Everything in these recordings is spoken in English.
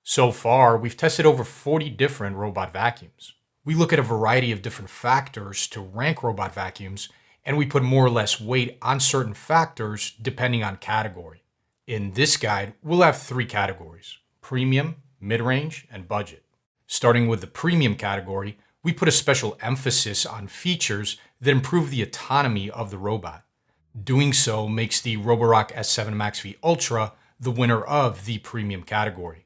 So far, we've tested over 40 different robot vacuums. We look at a variety of different factors to rank robot vacuums, and we put more or less weight on certain factors depending on category. In this guide, we'll have three categories: premium, mid-range, and budget. Starting with the premium category, we put a special emphasis on features that improve the autonomy of the robot. Doing so makes the Roborock S7 Max V Ultra the winner of the premium category.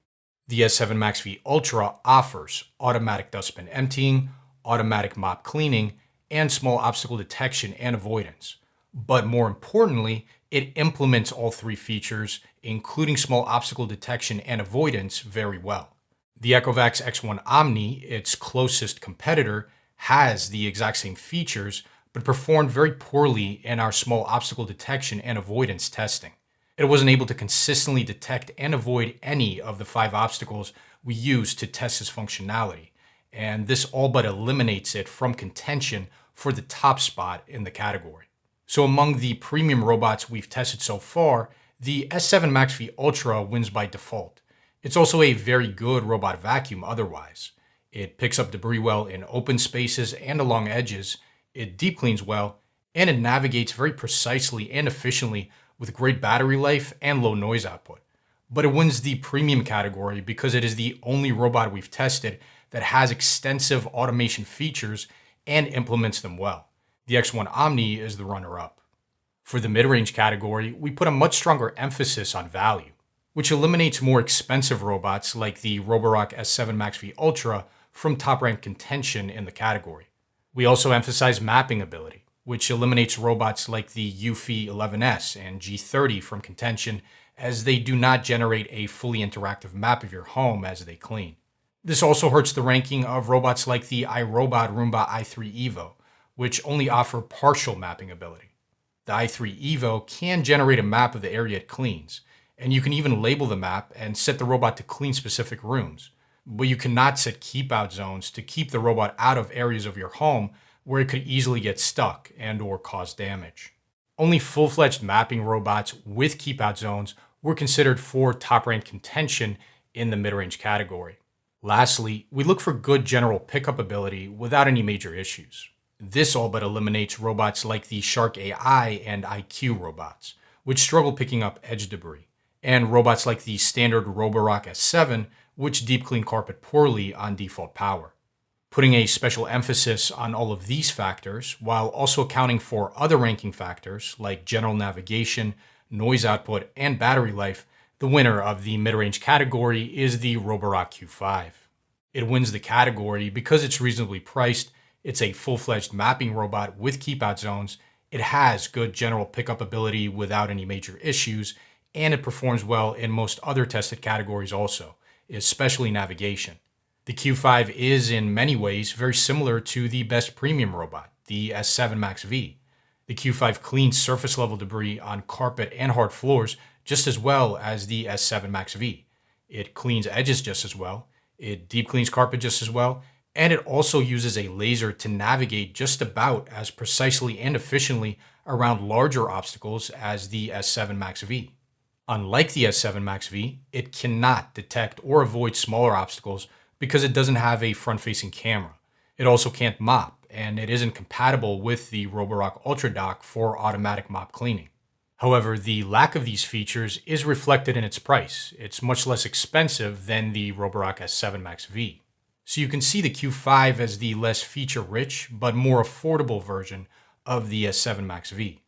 The S7 Max V Ultra offers automatic dustbin emptying, automatic mop cleaning, and small obstacle detection and avoidance. But more importantly, it implements all three features, including small obstacle detection and avoidance, very well. The Echovacs X1 Omni, its closest competitor, has the exact same features, but performed very poorly in our small obstacle detection and avoidance testing. It wasn't able to consistently detect and avoid any of the 5 obstacles we used to test its functionality, and this all but eliminates it from contention for the top spot in the category. So among the premium robots we've tested so far, the S7 Max V Ultra wins by default. It's also a very good robot vacuum otherwise. It picks up debris well in open spaces and along edges, it deep cleans well, and it navigates very precisely and efficiently with great battery life and low noise output. But it wins the premium category because it is the only robot we've tested that has extensive automation features and implements them well. The X1 Omni is the runner-up. For the mid-range category, we put a much stronger emphasis on value, which eliminates more expensive robots like the Roborock S7 Max V Ultra from top-ranked contention in the category. We also emphasize mapping ability, which eliminates robots like the UFI 11S and G30 from contention, as they do not generate a fully interactive map of your home as they clean. This also hurts the ranking of robots like the iRobot Roomba i3 Evo, which only offer partial mapping ability. The i3 Evo can generate a map of the area it cleans, and you can even label the map and set the robot to clean specific rooms, but you cannot set keep-out zones to keep the robot out of areas of your home where it could easily get stuck and or cause damage. Only full-fledged mapping robots with keep-out zones were considered for top-ranked contention in the mid-range category. Lastly, we look for good general pickup ability without any major issues. This all but eliminates robots like the Shark AI and IQ robots, which struggle picking up edge debris, and robots like the standard Roborock S7, which deep clean carpet poorly on default power. Putting a special emphasis on all of these factors, while also accounting for other ranking factors like general navigation, noise output, and battery life, the winner of the mid-range category is the Roborock Q5. It wins the category because it's reasonably priced, it's a full-fledged mapping robot with keep-out zones, it has good general pickup ability without any major issues, and it performs well in most other tested categories also, especially navigation. The Q5 is in many ways very similar to the best premium robot, the S7 Max V. The Q5 cleans surface level debris on carpet and hard floors just as well as the S7 Max V. It cleans edges just as well, it deep cleans carpet just as well, and it also uses a laser to navigate just about as precisely and efficiently around larger obstacles as the S7 Max V. Unlike the S7 Max V, it cannot detect or avoid smaller obstacles because it doesn't have a front-facing camera. It also can't mop, and it isn't compatible with the Roborock Ultra Dock for automatic mop cleaning. However, the lack of these features is reflected in its price. It's much less expensive than the Roborock S7 Max V. So you can see the Q5 as the less feature-rich but more affordable version of the S7 Max V.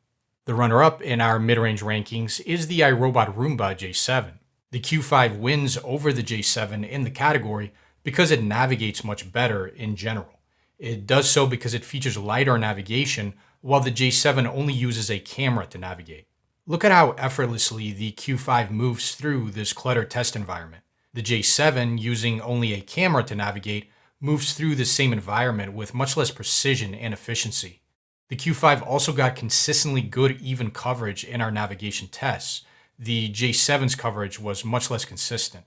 The runner-up in our mid-range rankings is the iRobot Roomba J7. The Q5 wins over the J7 in the category because it navigates much better in general. It does so because it features LiDAR navigation, while the J7 only uses a camera to navigate. Look at how effortlessly the Q5 moves through this cluttered test environment. The J7, using only a camera to navigate, moves through the same environment with much less precision and efficiency. The Q5 also got consistently good even coverage in our navigation tests. The J7's coverage was much less consistent.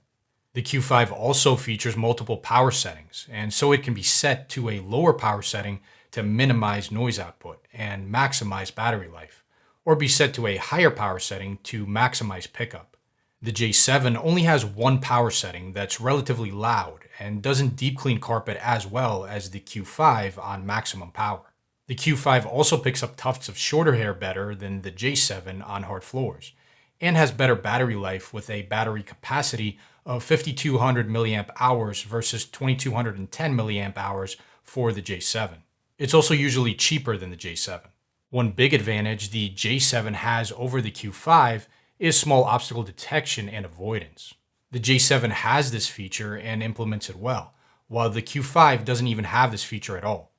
The Q5 also features multiple power settings, and so it can be set to a lower power setting to minimize noise output and maximize battery life, or be set to a higher power setting to maximize pickup. The J7 only has one power setting that's relatively loud and doesn't deep clean carpet as well as the Q5 on maximum power. The Q5 also picks up tufts of shorter hair better than the J7 on hard floors, and has better battery life with a battery capacity of 5200 milliamp hours versus 2210 milliamp hours for the J7. It's also usually cheaper than the J7. One big advantage the J7 has over the Q5 is small obstacle detection and avoidance. The J7 has this feature and implements it well, while the Q5 doesn't even have this feature at all.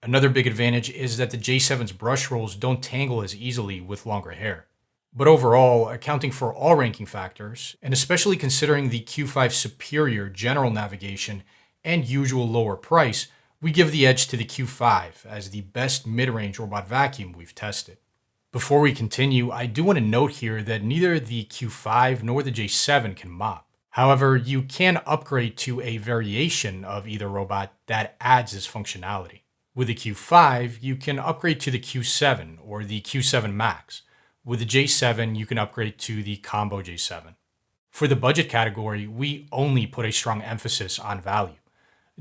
Another big advantage is that the J7's brush rolls don't tangle as easily with longer hair. But overall, accounting for all ranking factors, and especially considering the Q5's superior general navigation and usual lower price, we give the edge to the Q5 as the best mid-range robot vacuum we've tested. Before we continue, I do want to note here that neither the Q5 nor the J7 can mop. However, you can upgrade to a variation of either robot that adds this functionality. With the Q5, you can upgrade to the Q7 or the Q7 Max. With the J7, you can upgrade to the Combo J7. For the budget category, we only put a strong emphasis on value.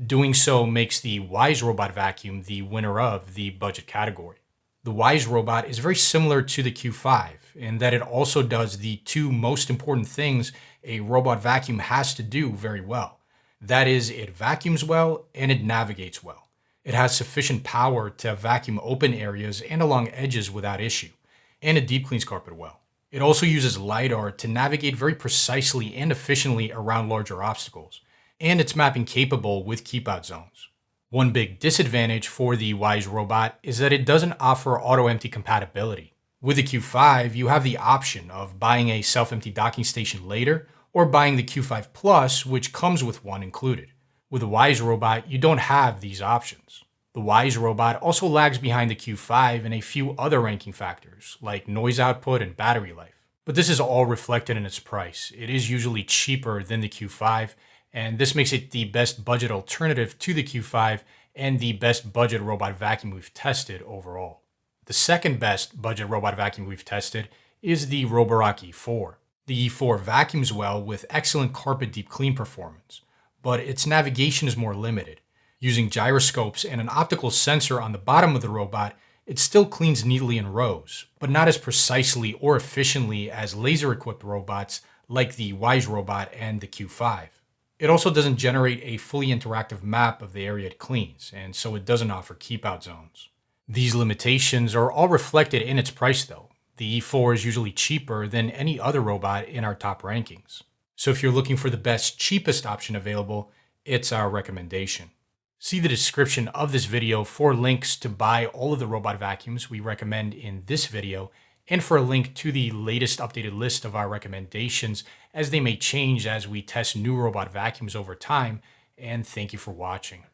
Doing so makes the Wise Robot vacuum the winner of the budget category. The Wise Robot is very similar to the Q5 in that it also does the two most important things a robot vacuum has to do very well. That is, it vacuums well and it navigates well. It has sufficient power to vacuum open areas and along edges without issue, and it deep cleans carpet well. It also uses LiDAR to navigate very precisely and efficiently around larger obstacles, and it's mapping capable with keep-out zones. One big disadvantage for the Wise Robot is that it doesn't offer auto-empty compatibility. With the Q5, you have the option of buying a self-empty docking station later, or buying the Q5 Plus, which comes with one included. With the Wise Robot, you don't have these options. The Wise Robot also lags behind the Q5 in a few other ranking factors, like noise output and battery life. But this is all reflected in its price. It is usually cheaper than the Q5, and this makes it the best budget alternative to the Q5 and the best budget robot vacuum we've tested overall. The second best budget robot vacuum we've tested is the Roborock E4. The E4 vacuums well with excellent carpet deep clean performance, but its navigation is more limited. Using gyroscopes and an optical sensor on the bottom of the robot, it still cleans neatly in rows, but not as precisely or efficiently as laser-equipped robots like the Wise Robot and the Q5. It also doesn't generate a fully interactive map of the area it cleans, and so it doesn't offer keep-out zones. These limitations are all reflected in its price though. The E4 is usually cheaper than any other robot in our top rankings. So if you're looking for the best, cheapest option available, it's our recommendation. See the description of this video for links to buy all of the robot vacuums we recommend in this video, and for a link to the latest updated list of our recommendations, as they may change as we test new robot vacuums over time. And thank you for watching.